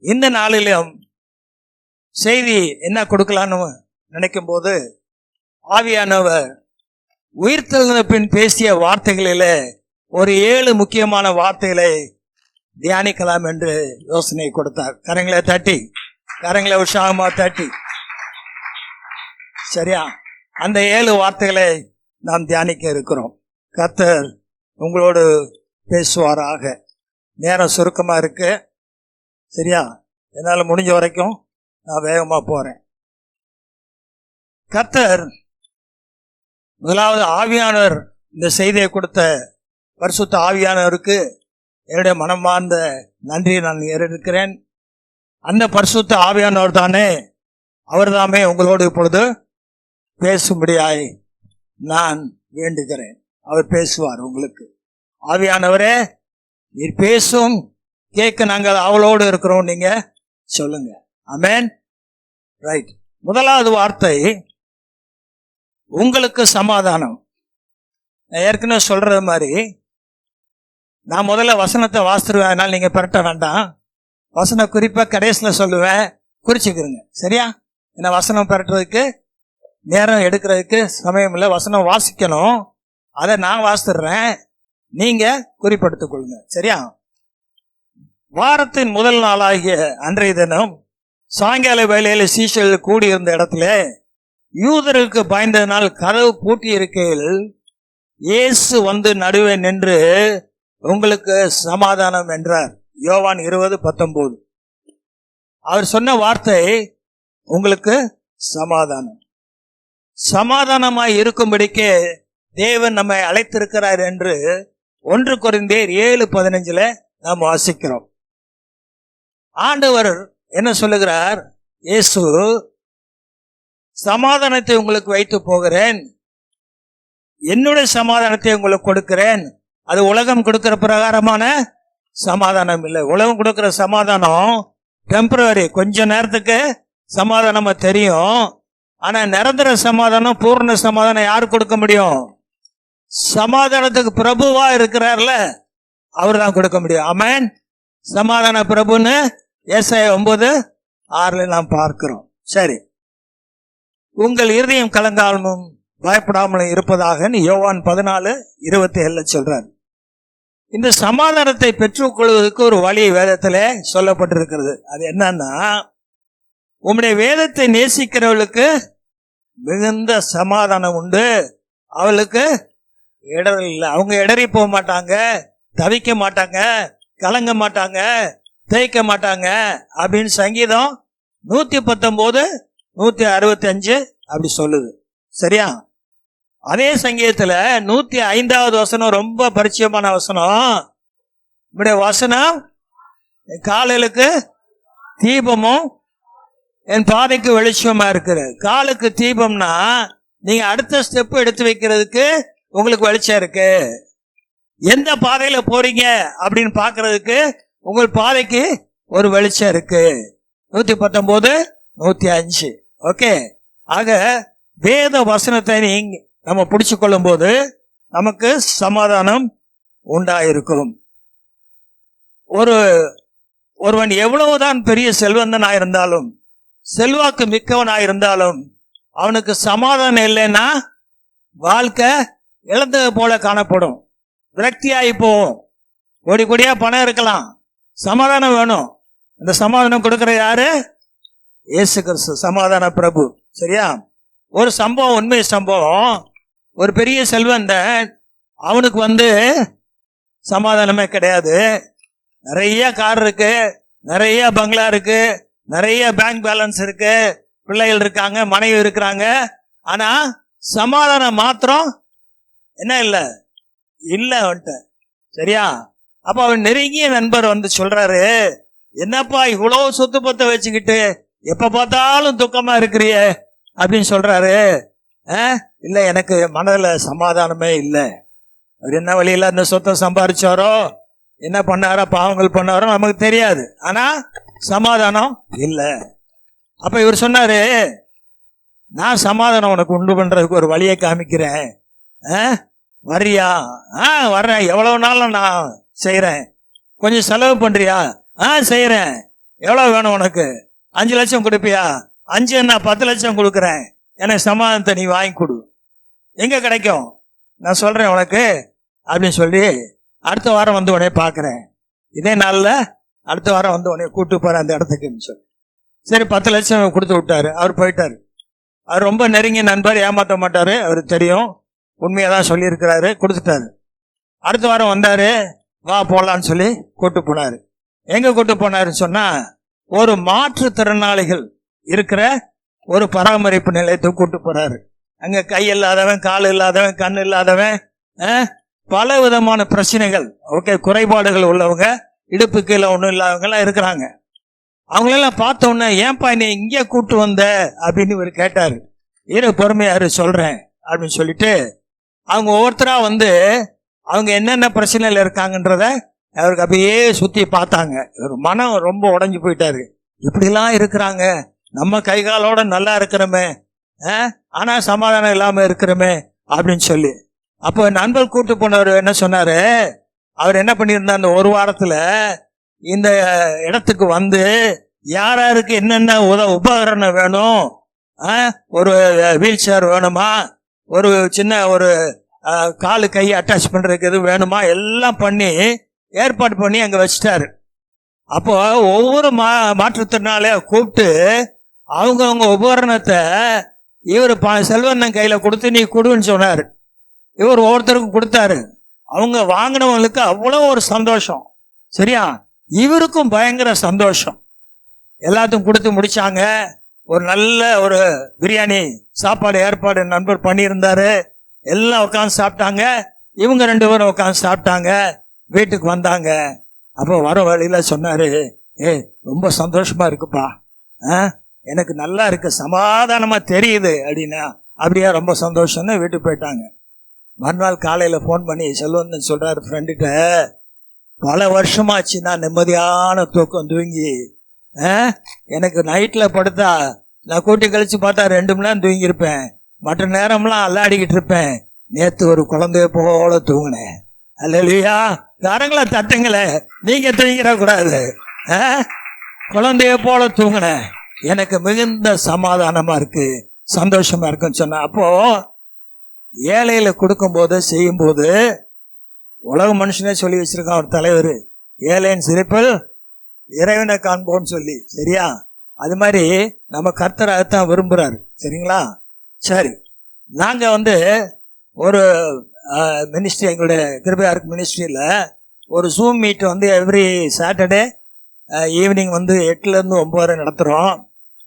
இந்த நாளிலும் செய்தி என்ன கொடுக்கலான்னு நினைக்கும் போது ஆவியானவர் உயிர்த்தெழுந்த பின் பேசிய வார்த்தைகளிலே ஒரு 7 முக்கியமான வார்த்தைகளை தியானிக்கலாம் என்று யோசனை கொடுத்தார். கரங்களை உற்சாகமா தட்டி, சரியா? அந்த 7 வார்த்தைகளை நாம் தியானிக்க இருக்கிறோம். கர்த்தர் உங்களோடு பேசுவாராக. நேரம் சுருக்கமா இருக்கு, சரியா? என்னால் முடிஞ்ச வரைக்கும் நான் வேகமா போறேன். கர்த்தர் முதலாவது ஆவியானவர் இந்த செய்தியை கொடுத்த பரிசுத்த ஆவியானவருக்கு என்னுடைய மனமார்ந்த நன்றியை நான் ஏறெடுக்கிறேன். அந்த பரிசுத்த ஆவியானவர் தானே, அவர் தாமே உங்களோடு இப்பொழுது பேசும்படியாய் நான் வேண்டுகிறேன். அவர் பேசுவார் உங்களுக்கு. ஆவியானவரே, நீர் பேசும், கேட்க நாங்கள் அவளோடு இருக்கிறோம், நீங்க சொல்லுங்க. ஆமென். ரைட். முதலாவது வார்த்தை உங்களுக்கு சமாதானம். நான் ஏற்கனவே சொல்றது மாதிரி நான் முதல்ல வசனத்தை வாசித்துருவேன், அதனால நீங்க பெரட்ட வேண்டாம். வசன குறிப்பா கடைசியில் சொல்லுவேன், குறிச்சுக்கிறீங்க, சரியா? ஏன்னா வசனம் பெரட்டுறதுக்கு நேரம் எடுக்கிறதுக்கு சமயம் இல்லை. வசனம் வாசிக்கணும், அதை நான் வாசித்துறேன், நீங்க குறிப்பெடுத்துக் கொள்ளுங்க, சரியா? வாரத்தின் முதல் நாளாகிய அன்றைய தினம் சாயங்கால வேளையில சீஷர்கள் கூடியிருந்த இடத்துல யூதருக்கு பயந்ததனால் கதவு பூட்டி இருக்கையில் இயேசு வந்து நடுவே நின்று உங்களுக்கு சமாதானம் என்றார். யோவான் 20:19. அவர் சொன்ன வார்த்தை உங்களுக்கு சமாதானம். சமாதானமாய் இருக்கும்படிக்கே தேவன் நம்மை அழைத்திருக்கிறார் என்று 1 கொரிந்தியர் 7:15 நாம் வாசிக்கிறோம். ஆண்டவர் என்ன சொல்லுகிறார்? இயேசு, சமாதானத்தை உங்களுக்கு வைத்து போகிறேன், என்னுடைய சமாதானத்தை உங்களுக்கு கொடுக்கிறேன். அது உலகம் கொடுக்கிற பிரகாரமான சமாதானம் இல்லை. உலகம் கொடுக்கிற சமாதானம் டெம்பரரி, கொஞ்ச நேரத்துக்கு சமாதானமா தெரியும். ஆனா நிரந்தர சமாதானம், பூர்ண சமாதானம் யாரு கொடுக்க முடியும்? சமாதானத்துக்கு பிரபுவா இருக்கிறார்ல, அவர் தான் கொடுக்க முடியும். ஆமென். சமாதான பிரபுன்னு ஏசாயா 9:6 நாம் பார்க்கிறோம். சரி, உங்கள் இருதயம் கலங்காமலும் பயப்படாமலும் இருப்பதாக யோவான் 14:27 சொல்றார். இந்த சமாதானத்தை பெற்றுக்கொள்வதற்கு ஒரு வழி வேதத்திலே சொல்லப்பட்டிருக்கிறது. அது என்னன்னா, உம்முடைய வேதத்தை நேசிக்கிறவர்களுக்கு மிகுந்த சமாதானம் உண்டு, அவளுக்கு இடர் இல்லை. அவங்க இடறி போக மாட்டாங்க, தவிக்க மாட்டாங்க, கலங்க மாட்டாங்க, தேய்க்க மாட்டாங்க அப்படின்னு சங்கீதம் 119, 165 அப்படி சொல்லுது, சரியா? அதே சங்கீதத்துல 105வது வசனம் ரொம்ப பரிச்சயமான வசனம். இப்படி வசனம் காலையிலுக்கு தீபமும் என் பாதைக்கு வெளிச்சமா இருக்குது. காலுக்கு தீபம்னா நீங்க அடுத்த ஸ்டெப் எடுத்து வைக்கிறதுக்கு உங்களுக்கு வெளிச்சம் இருக்கு. எந்த பாதையில போறீங்க அப்படின்னு பாக்குறதுக்கு உங்கள் பாதைக்கு ஒரு வெளிச்சம் இருக்கு. 119, 105. ஓகே. ஆக வேத வசனத்தை நம்ம பிடிச்சு கொள்ளும் போது நமக்கு சமாதானம் உண்டாயிருக்கும். ஒருவன் எவ்வளவுதான் பெரிய செல்வந்தனாயிருந்தாலும், செல்வாக்கு மிக்கவனாயிருந்தாலும், அவனுக்கு சமாதானம் இல்லைன்னா வாழ்க்கை இழந்தது போல காணப்படும், விரக்தியாகி போகும். கோடி கோடியா பணம் இருக்கலாம், சமாதானம் வேணும். இந்த சமாதானம் கொடுக்கிற யாரு? இயேசு கிறிஸ்து, சமாதான பிரபு, சரியா? ஒரு சம்பவம், உண்மை சம்பவம். ஒரு பெரிய செல்வந்தன், அவனுக்கு சமாதானமே கிடையாது. நிறைய கார் இருக்கு, நிறைய பங்களா இருக்கு, நிறைய பேங்க் பேலன்ஸ் இருக்கு, பிள்ளைகள் இருக்காங்க, மனைவி இருக்கிறாங்க. ஆனா சமாதானம் மாத்திரம் என்ன இல்லை அவன்கிட்ட, சரியா? அப்ப அவன் நெருங்கிய நண்பர் சொல்றாரு, என்னப்பா இவ்வளவு சொத்து பத்த வச்சுக்கிட்டு எப்ப பார்த்தாலும் துக்கமா இருக்கிறிய அப்படின்னு சொல்றாரு. இல்ல, எனக்கு மனதுல சமாதானமே இல்லை. அவர் என்ன வழியில அந்த சொத்தை சம்பாதிச்சாரோ, என்ன பண்ணாரோ, பாவங்கள் பண்ணாரோ நமக்கு தெரியாது. ஆனா சமாதானம் இல்லை. அப்ப இவர் சொன்னாரு, நான் சமாதானம் உனக்கு உண்டு பண்றதுக்கு ஒரு வழியை காமிக்கிறேன், வர்றியா? வர்றேன், எவ்வளவு நாளும் நான் செய்யறேன். கொஞ்சம் செலவு பண்றியா? செய்யறேன். எவ்வளவு வேணும் உனக்கு? 5 லட்சம் கொடுப்பியா? 5 நான் 10 லட்சம் கொடுக்குறேன், எனக்கு சமாதானத்தை நீ வாங்கி கொடு. எங்க கிடைக்கும்? நான் சொல்றேன் உனக்கு அப்படின்னு சொல்லி அடுத்த வாரம் வந்து உடனே பாக்குறேன். இதே நாள்ல அடுத்த வாரம் வந்து உடனே கூட்டு போறேன் அந்த இடத்துக்குன்னு சொல்லி. சரி 10 லட்சம் கொடுத்து விட்டாரு. அவர் போயிட்டாரு. அவர் ரொம்ப நெருங்கிய நண்பர், ஏமாற்ற மாட்டாரு, அவருக்கு தெரியும், உண்மையாதான் சொல்லியிருக்கிறாரு, கொடுத்துட்டாரு. அடுத்த வாரம் வந்தாரு, வா போலான்னு சொல்லி கூட்டு போனாரு. எங்க கூட்டு போனாருன்னு சொன்னா, ஒரு மாற்றுத்திறனாளிகள் இருக்கிற ஒரு பராமரிப்பு நிலையத்துக்கு கூட்டு போறாரு. அங்க கை இல்லாதவன், கால் இல்லாதவன், கண் இல்லாதவன், பல விதமான பிரச்சனைகள், குறைபாடுகள் உள்ளவங்க, இடுப்பு கீழே ஒன்றும் இல்லாதவங்க எல்லாம் இருக்கிறாங்க. அவங்களெல்லாம் பார்த்த உடனே, ஏன்பா நீ இங்கே கூட்டு வந்த அப்படின்னு இவர் கேட்டாரு. பொறுமையாரு சொல்றேன் அப்படின்னு சொல்லிட்டு அவங்க ஒவ்வொருத்தரா வந்து அவங்க என்னென்ன பிரச்சனைகள் இருக்காங்கன்றத அவருக்கு அப்படியே சுத்தி பார்த்தாங்க. ஒரு மனம் ரொம்ப உடைஞ்சு போயிட்டாரு. இப்படிலாம் இருக்கிறாங்க, நம்ம கைகாலோட நல்லா இருக்கிறோமே, ஆனா சமாதானம் இல்லாம இருக்கிறோமே அப்படின்னு சொல்லி. அப்போ நண்பர் கூட்டு போனவர் என்ன சொன்னாரு, அவர் என்ன பண்ணியிருந்தார், அந்த ஒரு வாரத்துல இந்த இடத்துக்கு வந்து யாராருக்கு என்னென்ன உபகரணம் வேணும், ஒரு வீல் சேர் வேணுமா, ஒரு சின்ன ஒரு காலு கையை அட்டாச் பண்றதுக்கு எது வேணுமா, எல்லாம் பண்ணி ஏற்பாடு பண்ணி அங்க வச்சிட்டாரு. அப்போ ஒவ்வொரு மாற்றுத்திறனாளிய கூப்பிட்டு அவங்கவுங்க உபகரணத்தை இவர் செல்வண்ணன் கையில கொடுத்து நீ கொடுன்னு சொன்னாரு. இவர் ஒவ்வொருத்தருக்கும் கொடுத்தாரு. அவங்க வாங்கினவங்களுக்கு அவ்வளவு ஒரு சந்தோஷம். சரியா, இவருக்கும் பயங்கர சந்தோஷம். எல்லாத்துக்கும் கொடுத்து முடிச்சாங்க. ஒரு நல்ல ஒரு பிரியாணி சாப்பாடு ஏற்பாடு நண்பர் பண்ணியிருந்தாரு. எல்லாம் உட்காந்து சாப்பிட்டாங்க. இவங்க 2 பேரும் உட்காந்து சாப்பிட்டாங்க. வீட்டுக்கு வந்தாங்க. அப்போ வர வழியில சொன்னாரு, ரொம்ப சந்தோஷமா இருக்குப்பா, எனக்கு நல்லா இருக்கு, சமாதானமா தெரியுது அப்படின்னா. அப்படியே ரொம்ப சந்தோஷம்னு வீட்டுக்கு போயிட்டாங்க. மறுநாள் காலையில போன் பண்ணி செல்வந்தன் சொல்றாரு ஃப்ரெண்டுகிட்ட, பல வருஷமாச்சு நான் நிம்மதியான தூக்கம் தூங்கி, எனக்கு நைட்ல படுத்தா நான் கூட்டி கழிச்சு பார்த்தா 2 மணி நேரம் தூங்கியிருப்பேன், மற்ற நேரம்லாம் அல்லாடிக்கிட்டு இருப்பேன். நேத்து ஒரு குழந்தைய போல தூங்கினேன். அல்லையா, கரங்களை தட்டுங்களே, நீங்க தூங்கிட கூடாது. குழந்தைய போல தூங்கினேன், எனக்கு மிகுந்த சமாதானமா இருக்கு, சந்தோஷமா இருக்குன்னு சொன்ன. அப்போ ஏழையில கொடுக்கும் போது செய்யும் போது உலக மனுஷனே சொல்லி வச்சிருக்கான் ஒரு தலைவர், ஏழையின் சிரிப்பில் இறைவனை காண்போன்னு சொல்லி. சரியா, அது மாதிரி நம்ம கர்த்தராகத்தான் விரும்புறாரு. சரிங்களா, சரி. நாங்க வந்து ஒரு மினிஸ்ட்ரி, எங்களுடைய கிருபையாருக்கு மினிஸ்ட்ரியில ஒரு ஜூம் மீட் வந்து எவ்ரி சாட்டர்டே ஈவினிங் வந்து 8 to 9 நடத்துறோம்.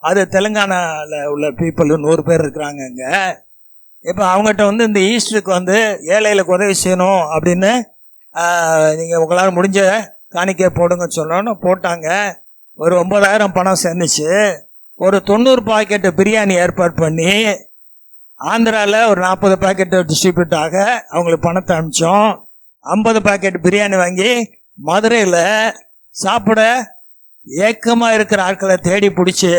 அது தெலுங்கானால உள்ள பீப்புள் 100 பேர் இருக்கிறாங்க அங்க. இப்போ அவங்ககிட்ட வந்து இந்த ஈஸ்டருக்கு வந்து ஏழைகளுக்கு உதவி செய்யணும் அப்படின்னு நீங்கள் உங்களால் முடிஞ்ச காணிக்கை போடுங்கன்னு சொன்னோன்னு போட்டாங்க. ஒரு 9,000 பணம் சேர்ந்துச்சு. ஒரு 90 பாக்கெட்டு பிரியாணி ஏற்பாடு பண்ணி ஆந்திராவில் ஒரு 40 பாக்கெட்டு டிஸ்ட்ரிபியூட் ஆக அவங்களுக்கு பணத்தை அனுப்பிச்சோம். 50 பாக்கெட் பிரியாணி வாங்கி மதுரையில் சாப்பிட ஏக்கமாக இருக்கிற ஆட்களை தேடி பிடிச்சி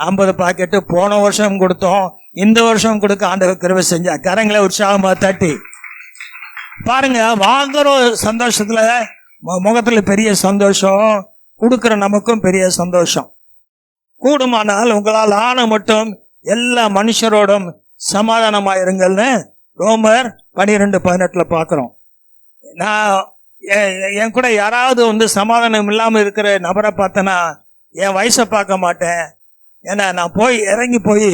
50 பாக்கெட்டு போன வருஷம் கொடுத்தோம், இந்த வருஷம் கொடுக்க ஆண்டவர் கிருபை செஞ்சா. கரங்களை உற்சாகமா தட்டி பாருங்க. வாங்குற சந்தோஷத்துல முகத்துல பெரிய சந்தோஷம், கொடுக்கிற நமக்கும் பெரிய சந்தோஷம். கூடுமானால் உங்களால் ஆன மட்டும் எல்லா மனுஷரோடும் சமாதானமாயிருங்கள்னு ரோமர் 12:18 பார்க்கிறோம். நான் என் கூட யாராவது வந்து சமாதானம் இல்லாம இருக்கிற நபரை பார்த்தேன்னா என் வயசை பார்க்க மாட்டேன். ஏன்னா நான் போய் இறங்கி போய்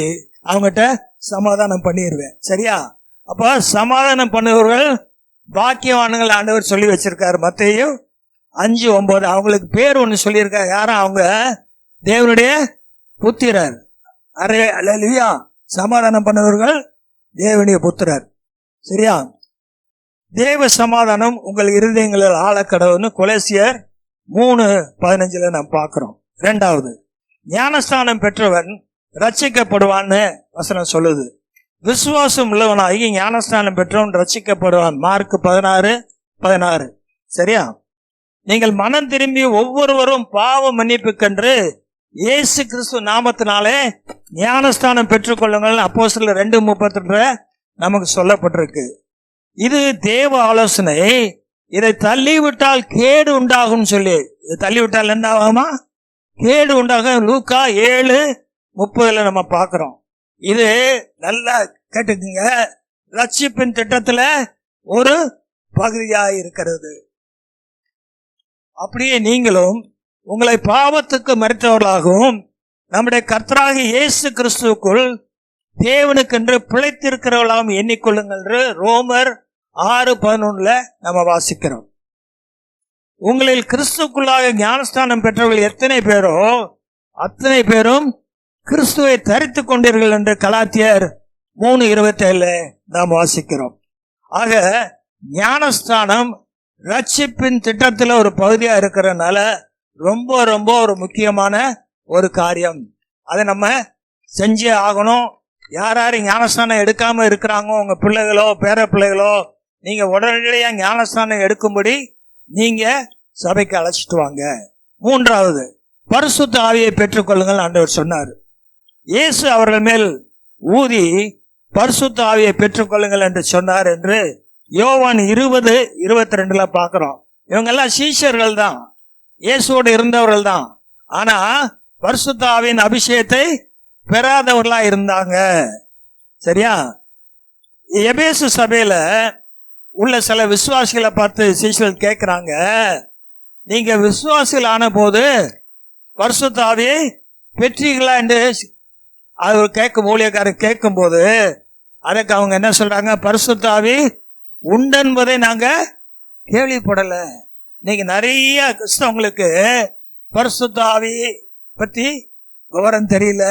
அவங்ககிட்ட சமாதானம் பண்ணிடுவேன். சரியா, அப்போ சமாதானம் பண்ணுவர்கள் பாக்கியவான்கள் ஆண்டவர் சொல்லி வச்சிருக்காரு. மத்தேயு 5:9 அவங்களுக்கு பேர் ஒன்று சொல்லியிருக்காரு. யாரும் அவங்க தேவனுடைய புத்திரர். அல்லேலூயா, சமாதானம் பண்ணுவர்கள் தேவனுடைய புத்திரர். சரியா, தேவ சமாதானம் உங்கள் இருதயங்களில் ஆழக்கடவுன்னு கொலோசியர் 3:15 நாம் பார்க்கிறோம். 2வது, ஞானஸ்தானம் பெற்றவன் ரட்சிக்கப்படுவான்னு வசனம் சொல்லுது. விசுவாசம் உள்ளவனாகி ஞானஸ்தானம் பெற்றவன் ரட்சிக்கப்படுவான். மார்க் 16:16. சரியா, நீங்கள் மனம் திரும்பி ஒவ்வொருவரும் பாவ மன்னிப்புக்கென்று இயேசு கிறிஸ்து நாமத்தினாலே ஞானஸ்தானம் பெற்றுக்கொள்ளுங்கள். அப்போஸ்தலர் 2:32 நமக்கு சொல்லப்பட்டிருக்கு. இது தேவ ஆலோசனை. இதை தள்ளிவிட்டால் கேடு உண்டாகும் சொல்லி. இது தள்ளிவிட்டால் என்ன ஆகுமா? கேடு உண்டாக லூக்கா 7:30 நம்ம பார்க்கிறோம். இது நல்லா கேட்டுக்குங்க, ரட்சிப்பின் திட்டத்துல ஒரு பகுதியா இருக்கிறது. அப்படியே நீங்களும் உங்களை பாவத்துக்கு மறித்தவர்களாகவும் நம்முடைய கர்த்தராகிய இயேசு கிறிஸ்துவுக்குள் தேவனுக்கென்று பிழைத்திருக்கிறவர்களாகவும் எண்ணிக்கொள்ளுங்கள் என்று ரோமர் 6:11 நம்ம வாசிக்கிறோம். உங்களில் கிறிஸ்துக்குள்ளாக ஞானஸ்தானம் பெற்றவர்கள் எத்தனை பேரோ அத்தனை பேரும் கிறிஸ்துவை தரித்துக் கொண்டீர்கள் என்று கலாத்தியர் 3:27 நாம் வாசிக்கிறோம். ஆக ஞானஸ்தானம் ரட்சிப்பின் திட்டத்தில் ஒரு பகுதியா இருக்கிறதுனால ரொம்ப ரொம்ப ஒரு முக்கியமான ஒரு காரியம். அதை நம்ம செஞ்சே ஆகணும். யார் யார் ஞானஸ்தானம் எடுக்காம இருக்கிறாங்க, உங்க பிள்ளைகளோ பேர பிள்ளைகளோ, நீங்க உடனடியாக ஞானஸ்தானம் எடுக்கும்படி நீங்க சபைக்கு அழைச்சிட்டு வாங்க. 3வது, பரிசுத்த ஆவியை பெற்றுக்கொள்ளுங்கள் ஆண்டவர் சொன்னார். இயேசு அவர்கள் மேல் ஊதி பரிசுத்த ஆவியை பெற்றுக்கொள்ளுங்கள் என்று சொன்னார் என்று யோவான் 20:22 பார்க்கிறோம். இவங்கெல்லாம் சீஷர்கள் தான், இயேசுவோடு இருந்தவர்கள் தான். ஆனா பரிசுத்த ஆவியின் அபிஷேகத்தை பெறாதவர்களா இருந்தாங்க. சரியா? எபேசு சபையில உள்ள சில விசுவாசிகளை பார்த்து சீஷர்கள் கேட்கிறாங்க, நீங்க விசுவாசிகள் ஆன போது பரிசுத்த ஆவியை பெற்றீர்களா என்று அவர் கேட்கும் ஊழியக்காரர் கேட்கும் போது அதுக்கு அவங்க என்ன சொல்றாங்க, பரிசுத்த ஆவி உண்டென்பதை நாங்க கேள்விப்படல. இன்னைக்கு நிறைய கிறிஸ்தவங்களுக்கு பரிசுத்த ஆவி பத்தி விவரம் தெரியல,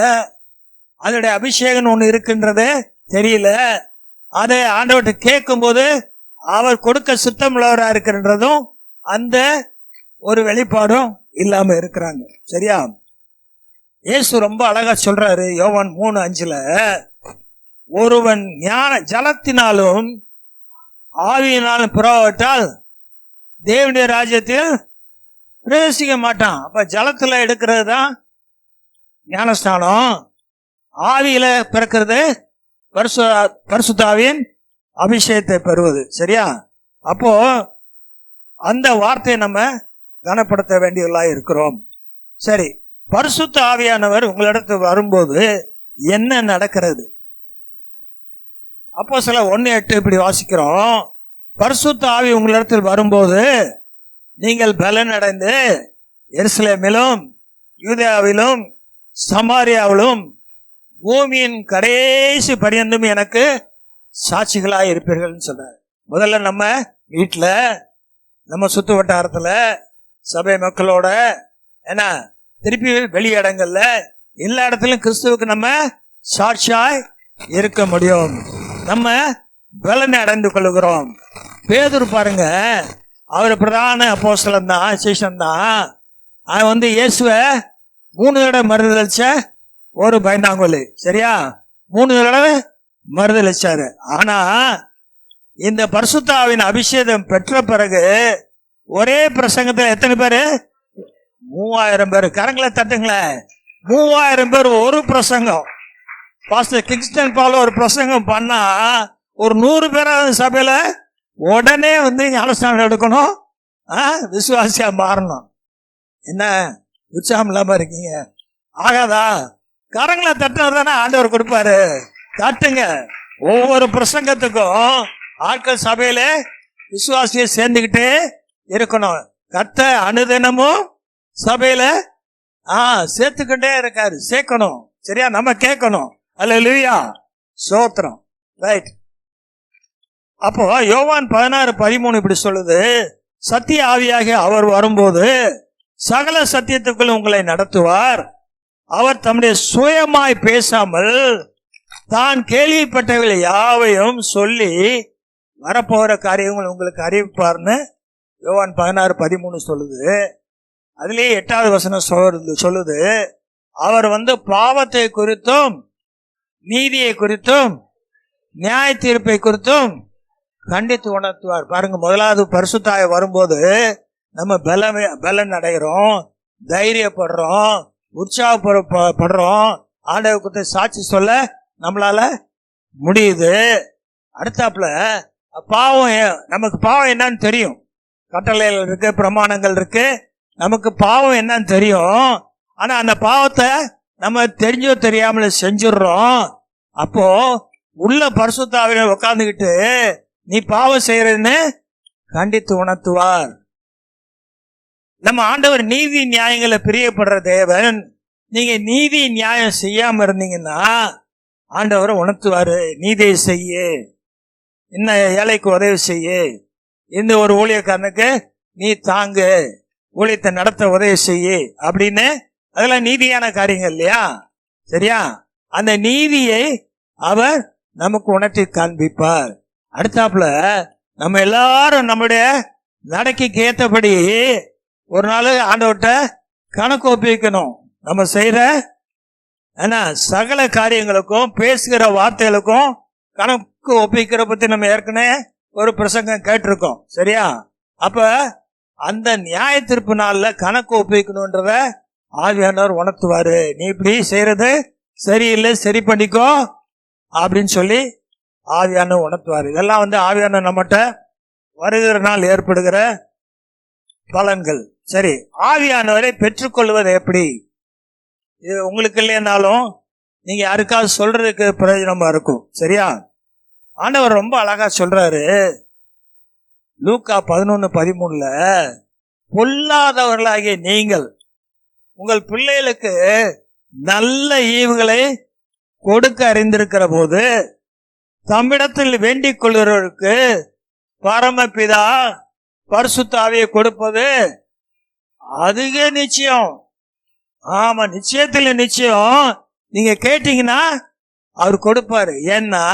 அதோடைய அபிஷேகம் ஒன்று இருக்கின்றது தெரியல. அதை ஆண்டவர்கிட்ட கேட்கும் போது அவர் கொடுக்க சுத்தமுள்ளவராக இருக்கின்றதும் அந்த ஒரு வெளிப்பாடும் இல்லாம இருக்கிறாங்க. சரியா? இயேசு ரொம்ப அழகா சொல்றாரு யோவான் 3:5, ஒருவன் ஞான ஜலத்தினாலும் ஆவியினாலும் பிறவாவிட்டால் தேவனுடைய ராஜ்யத்தில் பிரவேசிக்க மாட்டான். அப்ப ஜலத்துல எடுக்கிறது தான் ஞானஸ்தானம், ஆவியில பிறக்கிறது பரிசுத்தாவின் அபிஷேகத்தை பெறுவது. சரியா? அப்போ அந்த வார்த்தையை நம்ம கனப்படுத்த வேண்டியவர்களாக இருக்கிறோம். சரி, பரிசுத்த ஆவியானவர் உங்களிடத்து வரும்போது என்ன நடக்கிறது? அப்போஸ்தலர் 1:8 இப்படி வாசிக்கிறோம், பரிசுத்த ஆவி உங்களிடத்தில் வரும்போது நீங்கள் பலன் அடைந்து எருசலேமிலும் யூதேயாவிலும் சமாரியாவிலும் பூமியின் கடைசி பரியந்தம் எனக்கு சாட்சிகளாக இருப்பீர்கள் சொல்றாரு. முதல்ல நம்ம வீட்டில், நம்ம சுத்து வட்டாரத்தில், சபை மக்களோட, என்ன திருப்பி வெளி இடங்கள்ல எல்லா இடத்துலயும் கிறிஸ்துவுக்கு நம்ம சாட்சியாய் இருக்க முடியும். நம்ம பலனை அடைந்து கொள்கிறோம். பேதுரு பாருங்க, அவர் பிரதான அப்போஸ்தலன் தான், சீஷன் தான். அவன் இயேசுவை 3 தடவை மறுதளிச்ச ஒரு பயந்தாங்கோலி. சரியா? 3 தடவை மறுதளிச்சாரு. ஆனா இந்த பரிசுத்த ஆவியின் அபிஷேகம் பெற்ற பிறகு ஒரே பிரசங்கத்தில் எத்தனை பேரு? 3000 பேர். கரங்களை தட்டுங்களேன். 3000 பேர் ஒரு பிரசங்கம். பாஸ்டர் கிங்ஸ்டன் பால் ஒரு பிரசங்கம் பண்ணா ஒரு 100 பேராவது சபையில உடனே ஞானஸ்தானம் எடுக்கணும், விசுவாசியா மாறணும். என்ன உற்சாகம் இல்லாம இருக்கீங்க? ஆகாதா? கரங்களை தட்டுறது தானே ஆண்டவர் கொடுப்பாரு. தட்டுங்க. ஒவ்வொரு பிரசங்கத்துக்கும் ஆட்கள் சபையில விசுவாசியை சேர்ந்துக்கிட்டே இருக்கணும். கத்த அனுதினமும் சபையில சேர்த்துக்கிட்டே இருக்காரு, சேர்க்கணும். சரியா? நம்ம கேட்கணும். அல்லேலூயா, ஸ்தோத்திரம். ரைட். அப்போ யோவான் 16:13 இப்படி சொல்லுது, சத்திய ஆவியாக அவர் வரும்போது சகல சத்தியத்துக்குள் உங்களை நடத்துவார். அவர் தம்முடைய சுயமாய் பேசாமல் தான் கேள்விப்பட்டவர்கள் யாவையும் சொல்லி வரப்போகிற காரியங்கள் உங்களுக்கு அறிவிப்பார்னு யோவான் 16:13 சொல்லுது. அதுலேயே 8வது வசனம் சொல்லுது, அவர் பாவத்தை குறித்தும் நீதியை குறித்தும் நியாய தீர்ப்பை குறித்தும் கண்டித்து உணர்த்துவார். பாருங்க, முதலாவது பரிசுத்த ஆவி வரும்போது நம்ம பலன் அடைகிறோம், தைரியப்படுறோம், உற்சாகப்படுறோம், ஆண்டவர் குறித்து சாட்சி சொல்ல நம்மளால முடியுது. அடுத்தாப்புல பாவம், நமக்கு பாவம் என்னன்னு தெரியும், கட்டளைகள் இருக்கு, பிரமாணங்கள் இருக்கு, நமக்கு பாவம் என்னன்னு தெரியும். ஆனா அந்த பாவத்தை நம்ம தெரிஞ்சோ தெரியாமல செஞ்சிடறோம். அப்போ உள்ள பரிசுத்த ஆவியானவர் உட்கார்ந்துகிட்டு நீ பாவம் செய்யறதுன்னு கண்டித்து உணர்த்துவார். நம்ம ஆண்டவர் நீதி நியாயங்களை பிரியப்படுற தேவன். நீங்க நீதி நியாயம் செய்யாம இருந்தீங்கன்னா ஆண்டவரை உணர்த்துவாரு. நீதியை செய்ய, இன்னும் ஏழைக்கு உதவி செய்ய, இந்த ஒரு ஊழியக்காரனுக்கு நீ தாங்கு, ஊழியத்தை நடத்த உதவி செய்ய அப்படின்னு. அதெல்லாம் நீதியான காரியங்கள் இல்லையா? சரியா? அந்த நீதியை அவர் நமக்கு உணர்த்தி காண்பிப்பார். அடுத்தாப்புல நம்ம எல்லாரும் நம்முடைய நடக்கைக்கு ஏற்றபடி ஒரு நாள் ஆண்டவர்கிட்ட கணக்கு ஒப்பிக்கணும். நம்ம செய்யற சகல காரியங்களுக்கும் பேசுகிற வார்த்தைகளுக்கும் கணக்கு ஒப்பிக்கிற பத்தி நம்ம ஏற்கனவே ஒரு பிரசங்கம் கேட்டிருக்கோம். சரியா? அப்ப அந்த நியாய தீர்ப்பு நாள்ல கணக்கு ஒப்பிக்கணும்ன்றத ஆவியானவர் உணர்த்துவாரு. நீ இப்படி செய்யறது சரியில்லை, சரி பண்ணிக்கோ அப்படின்னு சொல்லி ஆவியானவர் உணர்த்துவாரு. இதெல்லாம் ஆவியானவர் நம்மகிட்ட வருகிற நாள் ஏற்படுகிற பலன்கள். சரி, ஆவியானவரை பெற்றுக்கொள்வது எப்படி? இது உங்களுக்கு இல்லைன்னாலும் நீங்க யாருக்காவது சொல்றதுக்கு பிரயோஜனமா இருக்கும். சரியா? ஆண்டவர் ரொம்ப அழகா சொல்றாரு. லூக்கா 11:13 பொல்லாதவர்களாகிய நீங்கள் உங்கள் பிள்ளைகளுக்கு நல்ல ஈவுகளை கொடுக்க அறிந்திருக்கிற போது தம்மிடத்தில் வேண்டிக் கொள்கிறவர்களுக்கு பரமபிதா பரிசுத்த ஆவியை கொடுப்பது அதிக நிச்சயம். ஆமா, நிச்சயத்துல நிச்சயம். நீங்க கேட்டீங்கன்னா அவர் கொடுப்பாரு. ஏன்னா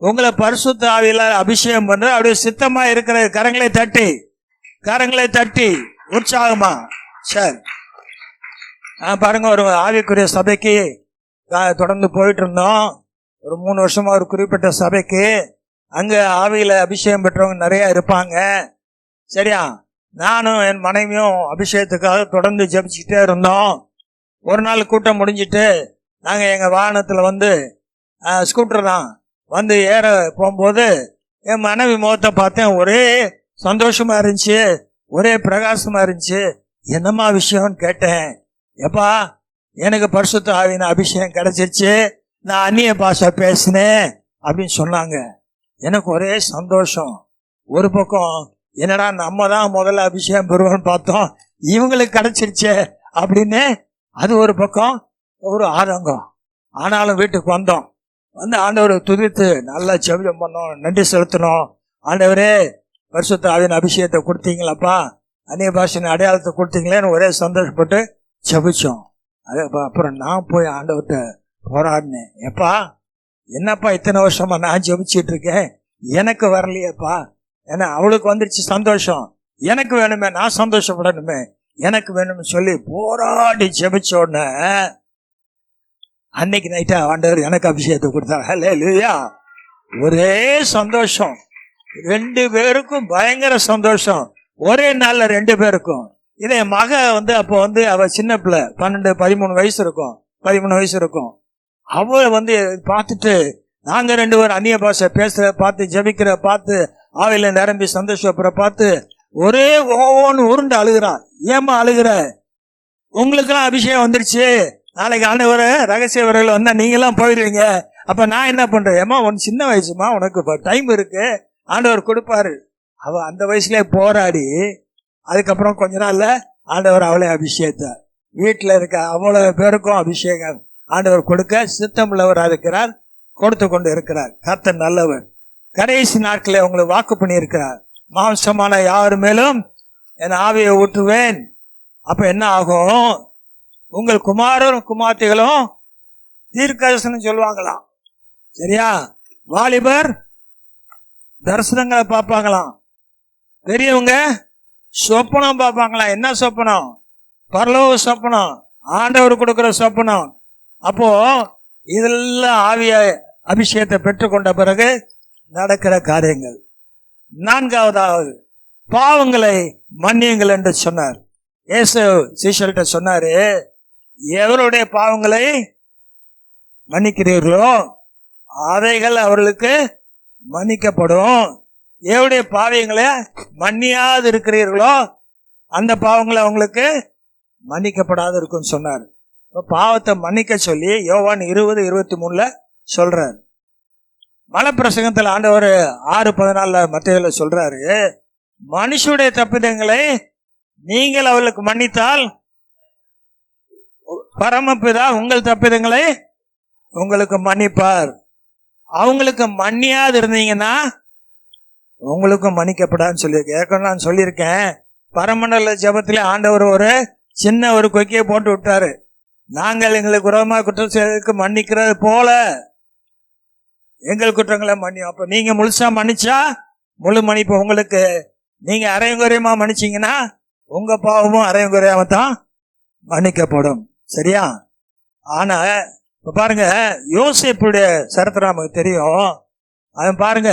உங்களை பரிசுத்த ஆவியில அபிஷேகம் பண்ற அவருடைய சித்தமா இருக்கிற. கரங்களை தட்டி உற்சாகமா. சரி, பாருங்க, ஒரு ஆவிக்குரிய சபைக்கு தொடர்ந்து போயிட்டு இருந்தோம். ஒரு 3 வருஷமா ஒரு குறிப்பிட்ட சபைக்கு. அங்க ஆவியில அபிஷேகம் பெற்றவங்க நிறைய இருப்பாங்க. சரியா? நானும் என் மனைவியும் அபிஷேகத்துக்காக தொடர்ந்து ஜெபிச்சுக்கிட்டே இருந்தோம். ஒரு நாள் கூட்டம் முடிஞ்சிட்டு நாங்க எங்க வாகனத்துல ஸ்கூட்டர் தான் ஏற போகும்போது என் மனைவி முகத்தை பார்த்தேன். ஒரே சந்தோஷமா இருந்துச்சு, ஒரே பிரகாசமா இருந்துச்சு. என்னம்மா விஷயம்னு கேட்டேன். எப்பா, எனக்கு பரிசுத்த ஆவியின் அபிஷேகம் கிடைச்சிருச்சு, நான் அந்நிய பாஷை பேசினேன் அப்படின்னு சொன்னாங்க. எனக்கு ஒரே சந்தோஷம். ஒரு பக்கம் என்னடா நம்ம தான் முதல்ல அபிஷேகம் பெறுவோம்னு பார்த்தோம், இவங்களுக்கு கிடைச்சிருச்சே அப்படின்னு அது ஒரு பக்கம் ஒரு ஆதங்கம். ஆனாலும் வீட்டுக்கு வந்தோம். ஆண்டவரை துதித்து நல்லா ஜெபம் பண்ணோம், நன்றி செலுத்தணும். ஆண்டவரே, பரிசுத்த ஆவியின் அபிஷேகத்தை கொடுத்தீங்களாப்பா, அந்நிய பாஷையின் அடையாளத்தை கொடுத்தீங்களேன்னு ஒரே சந்தோஷப்பட்டு ஜெபிச்சோம். அப்புறம் நான் போய் ஆண்டவர்கிட்ட போராடினேன். எப்பா, என்னப்பா இத்தனை வருஷமா நான் ஜெபிச்சிட்டு இருக்கேன், எனக்கு வரலையேப்பா. ஏன்னா அவளுக்கு வந்துருச்சு சந்தோஷம், எனக்கு வேணுமே, நான் சந்தோஷப்படணுமே, எனக்கு வேணும்னு சொல்லி போராடி ஜெபிச்ச உடனே அன்னைக்கு நைட்டா ஆண்டவர் எனக்கு அபிஷேகத்தை கொடுத்தாரு. ஹல்லேலூயா! ஒரே சந்தோஷம், 2 பேருக்கும் பயங்கர சந்தோஷம். ஒரே நாள்ல 2 பேருக்கும். இதே மக அப்போ அவ சின்ன பிள்ளை, 12-13 வயசு இருக்கும், 13 வயசு இருக்கும். அவ பார்த்துட்டு நாங்க 2 பேரும் அந்நிய பாஷை பேசுற பார்த்து, ஜெபிக்கிற பார்த்து, ஆவில நிரம்பி சந்தோஷப்படுற பார்த்து ஒரே ஓன்னு உருண்டு அழுகிறா. ஏமா அழுகிற? உங்களுக்கெல்லாம் அபிஷேகம் வந்துருச்சு, நாளைக்கு ஆண்டவர ரகசிய வரல வந்தா நீங்கெல்லாம் போயிடுவீங்க. அப்ப நான் என்ன பண்றேன்? ஏமா, உன் சின்ன வயசுமா, உனக்கு டைம் இருக்கு, ஆண்டவர் கொடுப்பாரு. அவ அந்த வயசுலயே போராடி அதுக்கப்புறம் கொஞ்ச நாள்ல ஆண்டவர் அவளை அபிஷேகத்தார். வீட்டுல இருக்க அவ்வளவு பேருக்கும் அபிஷேகம் ஆண்டவர் கொடுக்க சித்தமுள்ளவராக இருக்கிறார், கொடுத்து கொண்டு இருக்கிறார். கர்த்தர் நல்லவர். கடைசி நாட்களை உங்களுக்கு வாக்கு பண்ணி இருக்கிறார். மாம்சமான யாரு மேலும் என் ஆவியை ஊற்றுவேன். அப்ப என்ன ஆகும்? உங்கள் குமாரரும் குமார்த்திகளும் தீர்க்கதரிசனம் சொல்லுவாங்களாம். சரியா? வாலிபர் தரிசனங்களை பார்ப்பாங்களாம். பெரியவங்க சொப்பனம் பார்ப்பாங்களாம். என்ன சொப்பனம்? பரலோக சொப்பனம், ஆண்டவர் கொடுக்கிற சொப்பனம். அப்போ இதெல்லாம் ஆவிய அபிஷேகத்தை பெற்றுக்கொண்ட பிறகு நடக்கிற காரியங்கள். 4வது, பாவங்களை மன்னியுங்கள் என்று சொன்னார். இயேசு சீஷர்கிட்ட சொன்னாரு, எவருடைய பாவங்களை மன்னிக்கிறீர்களோ அவைகள் அவர்களுக்கு மன்னிக்கப்படும். எவருடைய பாவங்களை மன்னியாது இருக்கிறீர்களோ அந்த பாவங்களை அவங்களுக்கு மன்னிக்கப்படாது இருக்குன்னு சொன்னார். பாவத்தை மன்னிக்க சொல்லி யோவான் 20:23 சொல்றாரு. மலைப்பிரசங்கத்தில் ஆண்டவர் 6:14 மத்தேயுல சொல்றாரு, மனுஷனுடைய தப்பிதங்களை நீங்கள் அவர்களுக்கு மன்னித்தால் பரமபிதா உங்கள் தப்பிதங்களை உங்களுக்கு மன்னிப்பார். அவங்களுக்கு மன்னியாது இருந்தீங்கன்னா உங்களுக்கும் மன்னிக்கப்படான்னு சொல்லியிருக்கேன். நான் சொல்லியிருக்கேன், பரமண்டல ஜபத்திலே ஆண்டவர் ஒரு சின்ன ஒரு கொக்கியை போட்டு விட்டாரு. நாங்கள் எங்களுக்கு விரோதமாக குற்றம் செய்வதற்கு மன்னிக்கிறது போல எங்கள் குற்றங்களை மன்னியும். அப்ப நீங்க முழுசா மன்னிச்சா முழு மன்னிப்பு உங்களுக்கு. நீங்க அரையங்குறையமா மன்னிச்சீங்கன்னா உங்க பாவமும் அரையங்குறையாம தான் மன்னிக்கப்படும். சரியா? ஆனா இப்ப பாருங்க, யோசேப்புடைய சரித்திரம் நமக்கு தெரியும். அவன் பாருங்க,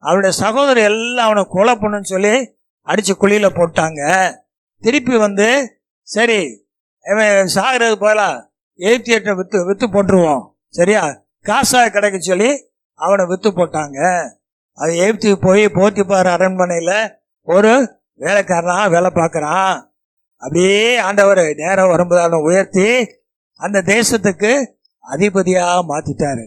அவருடைய சகோதரி எல்லாம் அவனை கொலை பண்ணுன்னு சொல்லி அடிச்சு குழியில போட்டாங்க. திருப்பி சரி இவன் சாகிறது போல எகிப்தியர்கிட்ட வித்து போட்டுருவோம், சரியா, காசாக கிடைக்க சொல்லி அவனை வித்து போட்டாங்க. அது எகிப்துக்கு போய் போத்திபார் அரண்மனையில ஒரு வேலைக்காரனா வேலை பார்க்கறான். அப்படியே ஆண்டவர் நேரம் வரும்போது அவனை உயர்த்தி அந்த தேசத்துக்கு அதிபதியா மாத்திட்டாரு.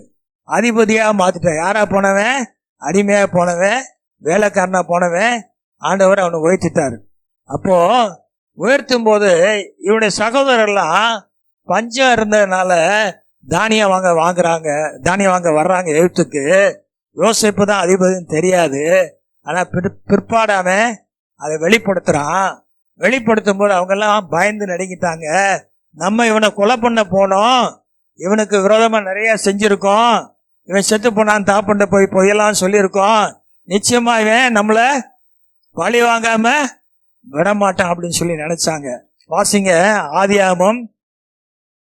யாரா போனவன்? அடிமையா போனவன், வேலைக்காரனா போனவன். ஆண்டவர் அவனை உயர்த்திட்டாரு. அப்போ உயர்த்தும் போது இவனுடைய சகோதரர்லாம் பஞ்சம் இருந்ததுனால தானியம் வாங்க வர்றாங்க எழுத்துக்கு. யோசேப்பு தான் அதிபதினு தெரியாது. ஆனா பிற்பாடாம அதை வெளிப்படுத்தும் போது அவங்க எல்லாம் பயந்து நடுங்கிட்டாங்க. நம்ம இவனை கொலை பண்ண போனோம், இவனுக்கு விரோதமா நிறைய செஞ்சிருக்கோம், இவன் செத்து போனான் தாப்பண்ட போய் பொய்யெல்லாம் சொல்லியிருக்கோம், நிச்சயமா இவன் நம்மள பழி வாங்காம விடமாட்டான் அப்படின்னு சொல்லி நினைச்சாங்க. வாசிங்க ஆதியாகமம்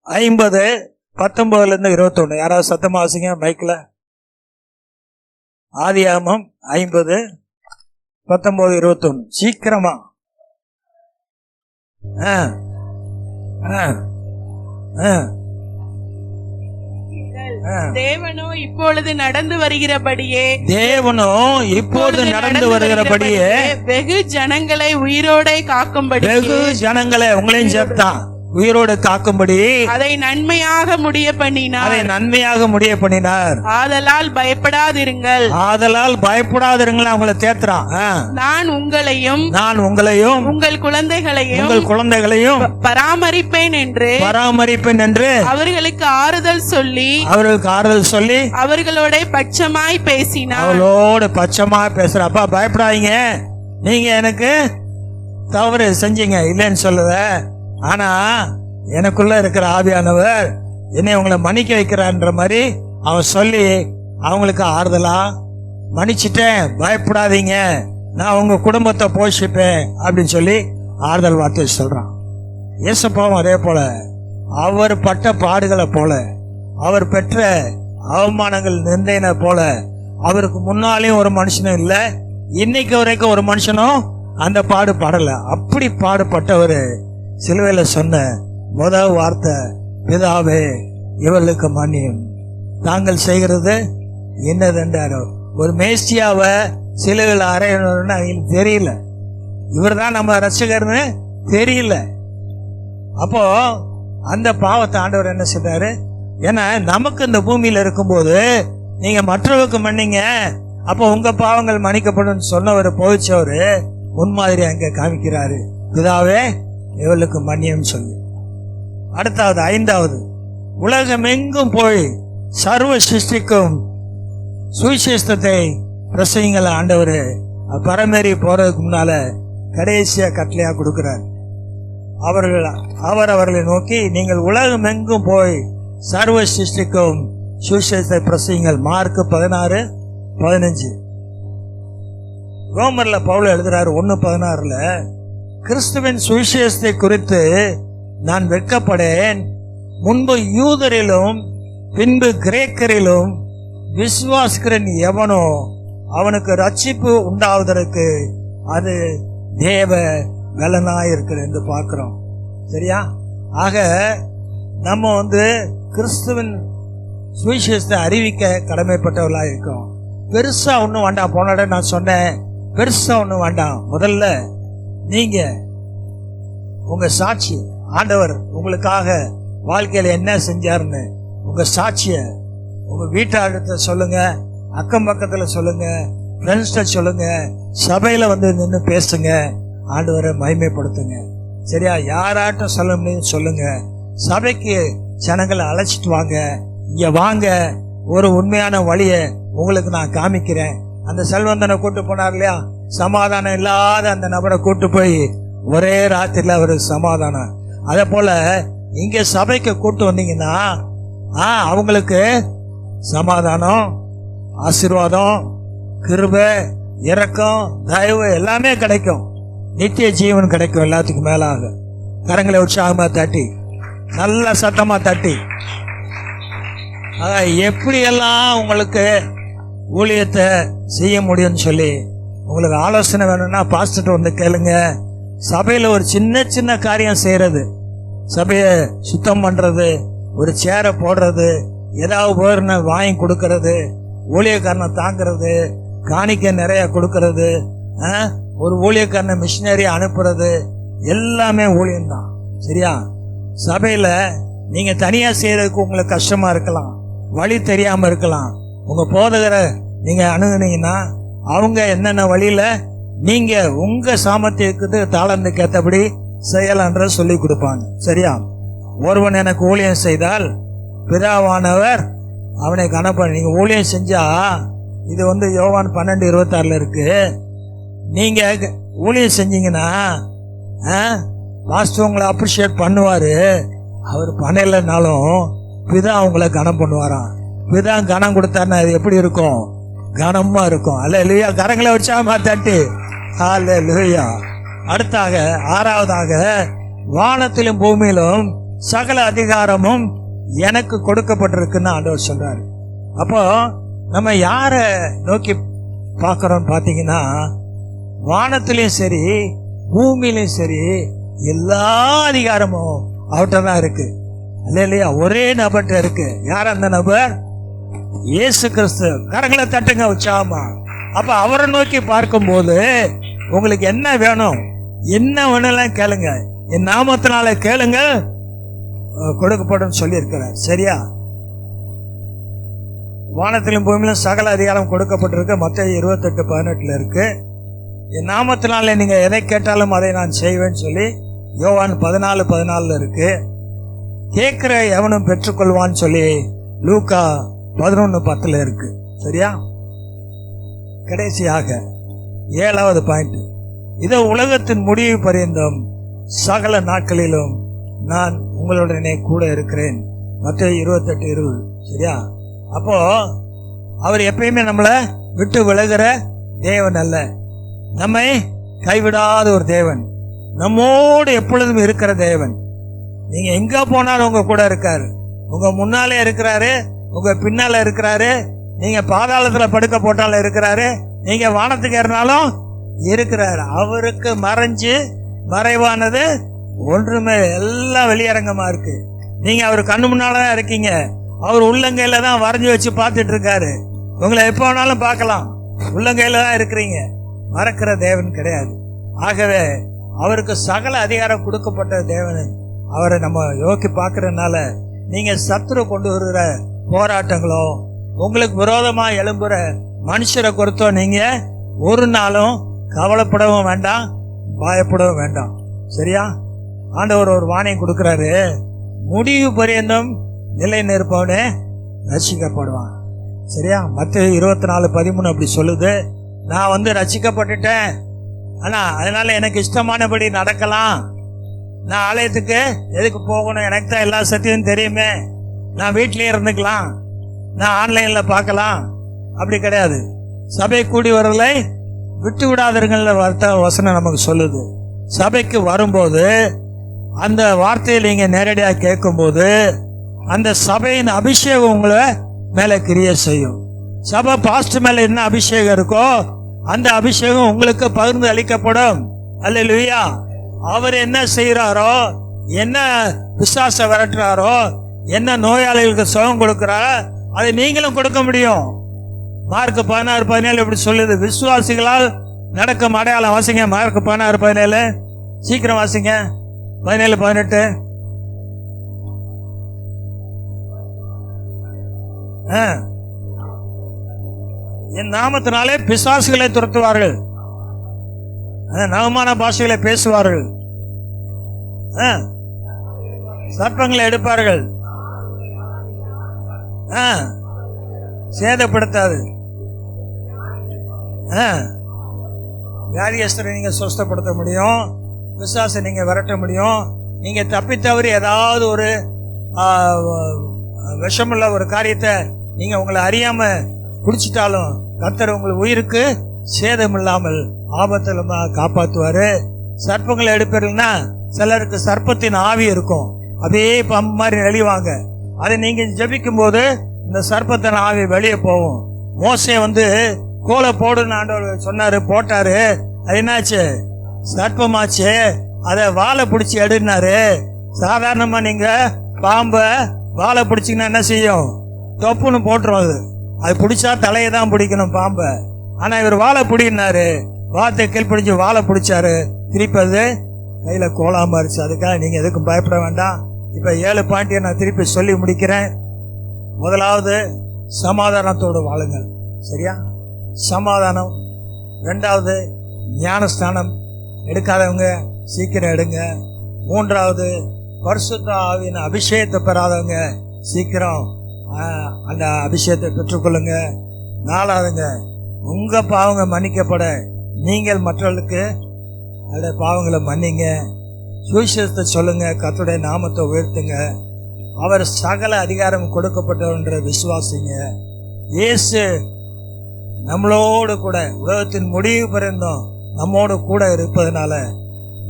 50:19-21. யாராவது சத்தமா வாசிங்க மைக்ல. ஆதியாகமம் 50:19-21 சீக்கிரமா. தேவனோ இப்பொழுது நடந்து வருகிறபடியே வெகு ஜனங்களை உயிரோட காக்கும்படி, வெகு ஜனங்களை உங்களையும் சேர்த்தான் உயிரோடு காக்கும்படி அதை நன்மையாக முடிய பண்ணினார். ஆதலால் பயப்படாதிருங்கள் அவங்களை தேத்துறான். நான் உங்களையும் உங்கள் குழந்தைகளையும் பராமரிப்பேன் என்று அவர்களுக்கு ஆறுதல் சொல்லி அவர்களோட பட்சமாய் பேசினார். பேசுறப்பா, பயப்படாதீங்க, நீங்க எனக்கு தவறு செஞ்சீங்க இல்லைன்னு சொல்லுத, ஆனா எனக்குள்ள இருக்கிற ஆவியானவர் என்னை உங்களை மன்னிக்க வைக்கிறான்ற மாதிரி அவன் சொல்லி அவங்களுக்கு ஆறுதலா, மன்னிச்சிட்டேன், பயப்படாதீங்க, நான் உங்க குடும்பத்தை போஷிப்பேன் அப்படின்னு சொல்லி ஆறுதல் வார்த்தை சொல்றான். இயேசுப்பாவும் அதே போல அவர் பட்ட பாடுகளை போல, அவர் பெற்ற அவமானங்கள் நிந்தையின போல, அவருக்கு முன்னாலேயும் ஒரு மனுஷனும் இல்லை, இன்னைக்கு வரைக்கும் ஒரு மனுஷனும் அந்த பாடுபடல. அப்படி பாடுபட்டவர் சிலுவையில சொன்ன முதல் வார்த்தை, பிதாவே இவர்களுக்கு மன்னியும், தாங்கள் செய்கிறது என்னதென்றாரோ. ஒரு மேசியாவை சிலுவையில் அறையணும்னு அவங்களுக்கு தெரியல, இவர் தான் நம்ம ரட்சகர்னு தெரியல. அப்போ அந்த பாவத்தை ஆண்டவர் என்ன செய்தாரு? ஏன்னா நமக்கு இந்த பூமியில இருக்கும்போது நீங்க மற்றவருக்கு மன்னிங்க, அப்போ உங்க பாவங்கள் மன்னிக்கப்படும் சொன்னவர் போதிச்சவரு முன்மாதிரி அங்க காமிக்கிறாரு, பிதாவே இவளுக்கு மன்னியம் சொல்லி. அடுத்தாவது 5வது, உலகம் எங்கும் போய் சர்வ சிருஷ்டிக்கும் சுவிசேஷத்தை பிரசங்கிங்கள ஆண்டவர் பரமேறி போறதுக்கு முன்னால கடைசியா கட்டளையா கொடுக்கிறார். அவர்களை நோக்கி, நீங்கள் உலகம் எங்கும் போய் சர்வ சிருஷ்டிக்கும் சுவிசேஷத்தை பிரசங்கிங்கள். மார்க் 16:15. ரோமர்ல பவுல் எழுதுறாரு 1:16, கிறிஸ்துவின் சுவிசேஷத்தை குறித்து நான் வெட்கப்படேன், முன்பு யூதரிலும் பின்பு கிரேக்கரிலும் விசுவாசிக்கிறன் எவனோ அவனுக்கு ரட்சிப்பு உண்டாவதற்கு அது தேவ பலனாயிருக்கிறது என்று பார்க்கிறோம். சரியா? ஆக நம்ம கிறிஸ்துவின் சுவிசேஷத்தை அறிவிக்க கடமைப்பட்டவர்களா இருக்கோம். பெருசா ஒன்றும் வேண்டாம். போன நான் சொன்னேன், பெருசா ஒன்றும் வேண்டாம். முதல்ல நீங்க உங்க சாட்சி, ஆண்டவர் உங்களுக்காக வாழ்க்கையில என்ன செஞ்சாருன்னு உங்க சாட்சிய உங்க வீட்டார்கிட்ட சொல்லுங்க, அக்கம் பக்கத்துல சொல்லுங்க, ஃப்ரெண்ட்ஸ்ட சொல்லுங்க, சபையில வந்து நின்று பேசுங்க, ஆண்டவரை மகிமைப்படுத்துங்க. சரியா? யாராட்டும் சொல்ல முடியும் சொல்லுங்க. சபைக்கு ஜனங்களை அழைச்சிட்டு வாங்க, இங்க வாங்க, ஒரு உண்மையான வழியை உங்களுக்கு நான் காமிக்கிறேன். அந்த செல்வந்தனை கூட்டு போனார் இல்லையா, சமாதானம் இல்லாத அந்த நபரை கூட்டு போய் ஒரே ராத்திரில அவருக்கு சமாதானம். அதே போல இங்க சபைக்கு கூட்டு வந்தீங்கன்னா அவங்களுக்கு சமாதானம், ஆசீர்வாதம், கிருபை, இரக்கம், தயவு எல்லாமே கிடைக்கும். நித்திய ஜீவன் கிடைக்கும். எல்லாத்துக்கும் மேலாக கரங்களை உற்சாகமா தட்டி, நல்ல சத்தமா தட்டி, எப்படியெல்லாம் உங்களுக்கு ஊழியத்தை செய்ய முடியும்னு சொல்லி உங்களுக்கு ஆலோசனை வேணும்னா பாஸ்டர் வந்து கேளுங்க. சபையில ஒரு சின்ன சின்ன காரியம் செய்யறது, சபையை சுத்தம் பண்றது, ஒரு சேரை போடுறது, ஏதாவது உபகரண வாங்கி கொடுக்கறது, ஊழியக்காரனை தாங்கிறது, காணிக்க நிறைய கொடுக்கறது, ஒரு ஊழியக்காரனை மிஷினரி அனுப்புறது, எல்லாமே ஊழியம்தான். சரியா? சபையில நீங்க தனியா செய்யறதுக்கு உங்களுக்கு கஷ்டமா இருக்கலாம், வழி தெரியாம இருக்கலாம். உங்க போதகரை நீங்க அணுகுனீங்கன்னா அவங்க என்னென்ன வழியில நீங்க உங்க சாமர்த்தியத்துக்கு தாளந்துக்கு ஏற்றபடி செய்யலான்ற சொல்லி கொடுப்பாங்க. சரியா? ஒருவன் எனக்கு ஊழியம் செய்தால் பிதாவானவர் அவனை கனப்பண்ண. நீங்க ஊழியம் செஞ்சா, இது வந்து யோவான் 12:26 இருக்கு. நீங்க ஊழியம் செஞ்சீங்கன்னா பாஸ்டர் உங்களை அப்ரிஷியேட் பண்ணுவாரு. அவர் பண்ணலைனாலும் பிதா உங்களை கனம் பண்ணுவாராம். பிதா கனம் கொடுத்தாருன்னா அது எப்படி இருக்கும்? கனமா இருக்கும். அல்லேலூயா. கரங்களை வச்சா தட்டு. அல்லேலூயா. அடுத்தாக 6வதாக, வானத்திலும் பூமியிலும் சகல அதிகாரமும் எனக்கு கொடுக்கப்பட்டிருக்குன்னு ஆண்டவர் சொல்றாரு. அப்போ நம்ம யார நோக்கி பார்க்கிறோம் பாத்தீங்கன்னா, வானத்திலையும் சரி பூமியிலையும் சரி எல்லா அதிகாரமும் அவர்கிட்ட தான் இருக்கு. இல்லையா? ஒரே நபர்கிட்ட இருக்கு. யார் அந்த நபர்? இயேசு கிறிஸ்து. கரங்களை தட்டுங்க உற்சாகமா. அப்ப அவரை நோக்கி பார்க்கும் போது உங்களுக்கு என்ன வேணும், என்ன வேணும் கேளுங்க, என் நாமத்தினால கேளுங்க கொடுக்கப்படும் சொல்லி இருக்கிறார். சரியா? வானத்திலும் பூமியிலும் சகல அதிகாரம் கொடுக்கப்பட்டிருக்கு. மத்தேயு 28:18 இருக்கு. என் நாமத்தினால நீங்க எதை கேட்டாலும் அதை நான் செய்வேன்னு சொல்லி யோவான் 14:14 இருக்கு. கேட்கிற எவனும் பெற்றுக்கொள்வான்னு சொல்லி லூக்கா 11:10 இருக்கு. சரியா? கடைசியாக 7வது பாயிண்ட், இதோ உலகத்தின் முடிவு பரியந்தம் சகல நாட்களிலும் நான் உங்களுடனே கூட இருக்கிறேன். மத்தேயு 28:20. சரியா? அப்போ அவர் எப்பயுமே நம்மளை விட்டு விலகிற தேவன் அல்ல, நம்மை கைவிடாத ஒரு தேவன், நம்மோடு எப்பொழுதும் இருக்கிற தேவன். நீங்க எங்க போனாலும் உங்க கூட இருக்காரு. உங்க முன்னாலே இருக்கிறாரு, உங்க பின்னால இருக்கிறாரு. நீங்க பாதாளத்துல படுக்க போட்டாலும் இருக்கிறாரு, நீங்க வானத்துக்கு ஏறினாலும் இருக்கிறாரு. அவருக்கு மறைவானது ஒன்றுமே, எல்லாம் வெளியரங்கமா இருக்கு. நீங்க அவர் கண்ணு முன்னாலதான் இருக்கீங்க. அவர் உள்ளங்கையில தான் வரைஞ்சி வச்சு பார்த்துட்டு இருக்காரு. உங்களை எப்ப வேணாலும் பார்க்கலாம். உள்ளங்கையில தான் இருக்கிறீங்க. மறக்கிற தேவன் கிடையாது. ஆகவே அவருக்கு சகல அதிகாரம் கொடுக்கப்பட்ட தேவன். அவரை நம்ம யோக்கி பார்க்கறதுனால நீங்க சத்துரு கொண்டு வருகிற போராட்டங்களோ, உங்களுக்கு விரோதமா எழும்புற மனுஷரை குறித்தோ நீங்க ஒரு நாளும் கவலைப்படவும் வேண்டாம், பயப்படவும் வேண்டாம். சரியா? ஆண்டவர் ஒரு வாணியம் கொடுக்கிறாரு, முடிவு பரியந்தம் நிலை நிற்பவனே ரட்சிக்கப்படுவான். சரியா? மத்தேயு 24:13 அப்படி சொல்லுது. நான் ரட்சிக்கப்பட்டுட்டேன், ஆனா அதனால எனக்கு இஷ்டமானபடி நடக்கலாம். நான் ஆலயத்துக்கு எதுக்கு போகணும், எனக்கு தான் எல்லா சத்தியம் தெரியுமே, நான் வீட்டிலேயே இருந்துக்கலாம், நான் ஆன்லைன்ல பார்க்கலாம். அப்படி கிடையாது. சபை கூடி வரலை விட்டு விடாதீர்கள் வசனம் நமக்கு சொல்லுது. சபைக்கு வரும்போது அந்த வார்த்தையை நீங்க நேரடியாக கேட்கும் போது அந்த சபையின் அபிஷேகம் உங்களை மேல கிரிய செய்யும். சபை பாஸ்டர் மேல என்ன அபிஷேகம் இருக்கோ அந்த அபிஷேகம் உங்களுக்கு பகிர்ந்து அளிக்கப்படும். அல்லேலூயா. அவர் என்ன செய்யறாரோ, என்ன பிசாச விரட்டுறாரோ, என்ன நோயாளிகளுக்கு சுகம் கொடுக்கிறாரோ அதை நீங்களும் கொடுக்க முடியும். மார்க் 16:17 இப்படி சொல்லுது, விசுவாசிகளால் நடக்கும் அடையாளம். வாசிங்க மார்க் 16:17, சீக்கிரம் வாசிங்க. 17:18. என் நாமத்தினாலே பிசாசுகளை துரத்துவார்கள், நவமான பாஷைகளை பேசுவார்கள், சர்ப்பங்களை எடுப்பார்கள், சேதப்படுத்தாது. வியாதியஸ்தரை நீங்க சுஸ்தப்படுத்த முடியும், பிசாசை நீங்க விரட்ட முடியும். நீங்க தப்பி தவறி ஏதாவது ஒரு விஷமுள்ள ஒரு காரியத்தை நீங்க உங்களை அறியாம குடிச்சிட்டாலும் கர்த்தர் உங்கள் உயிருக்கு சேதம் இல்லாமல் ஆபத்துல காப்பாத்துவாரு. சர்ப்பங்களை எடுப்பீர்கள்னா சிலருக்கு சர்ப்பத்தின் ஆவி இருக்கும், அதே பம்பு மாதிரி நெளிவாங்க. அதை நீங்க ஜெபிக்கும் போது இந்த சர்ப்பத்தின் ஆவி வெளியே போகும். மோசே கோலை போடுன்னு ஆண்டவர் சொன்னாரு, போட்டாரு. அது என்னாச்சு? சர்ப்பமாச்சு. அதை வாழை பிடிச்சி எடுனாரு. சாதாரணமா நீங்க பாம்ப வாழை பிடிச்சிங்கன்னா என்ன செய்யும்? தொப்புன்னு போட்டுரும். அது பிடிச்சா தலையை தான் பிடிக்கணும் பாம்ப. ஆனா இவர் வாழை பிடினாரு, வார்த்தை கீழ்பிடிச்சு வாழை பிடிச்சாரு, திருப்பி அது கையில கோலா மாறிச்சு. அதுக்காக நீங்க எதுக்கும் பயப்பட வேண்டாம். இப்ப 7 பாயிண்ட்டை நான் திருப்பி சொல்லி முடிக்கிறேன். முதலாவது, சமாதானத்தோடு வாழுங்கள். சரியா? சமாதானம். 2வது, ஞானஸ்தானம் எடுக்காதவங்க சீக்கிரம் எடுங்க. 3வது, பரிசுத்த ஆவியின் அபிஷேகத்தை பெறாதவங்க சீக்கிரம் அந்த அபிஷேகத்தை பெற்றுக்கொள்ளுங்க. 4வதுங்க, உங்க பாவங்க மன்னிக்கப்பட நீங்கள் மற்றவர்களுக்கு அந்த பாவங்களை மன்னிங்க. சுவிசேஷத்தை சொல்லுங்க, கர்த்தருடைய நாமத்தை உயர்த்துங்க. அவர் சகல அதிகாரம் கொடுக்கப்பட்டவர் என்ற விசுவாசிங்க. இயேசு நம்மளோடு கூட உலகத்தின் முடிவு பிறந்தும் நம்மோடு கூட இருப்பதனால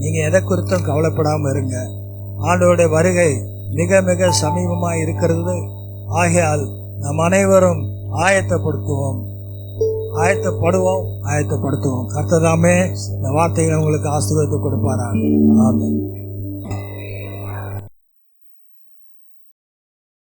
நீங்க எதை குறித்தும் கவலைப்படாம இருங்க. ஆண்டவருடைய வருகை மிக மிக சமீபமா இருக்கிறது. ஆகையால் நம் அனைவரும் ஆயத்தப்படுத்துவோம். கர்த்தர் தாமே இந்த வார்த்தைகளை உங்களுக்கு ஆசீர்வாதத்தை கொடுப்பாராக. ஆமென்.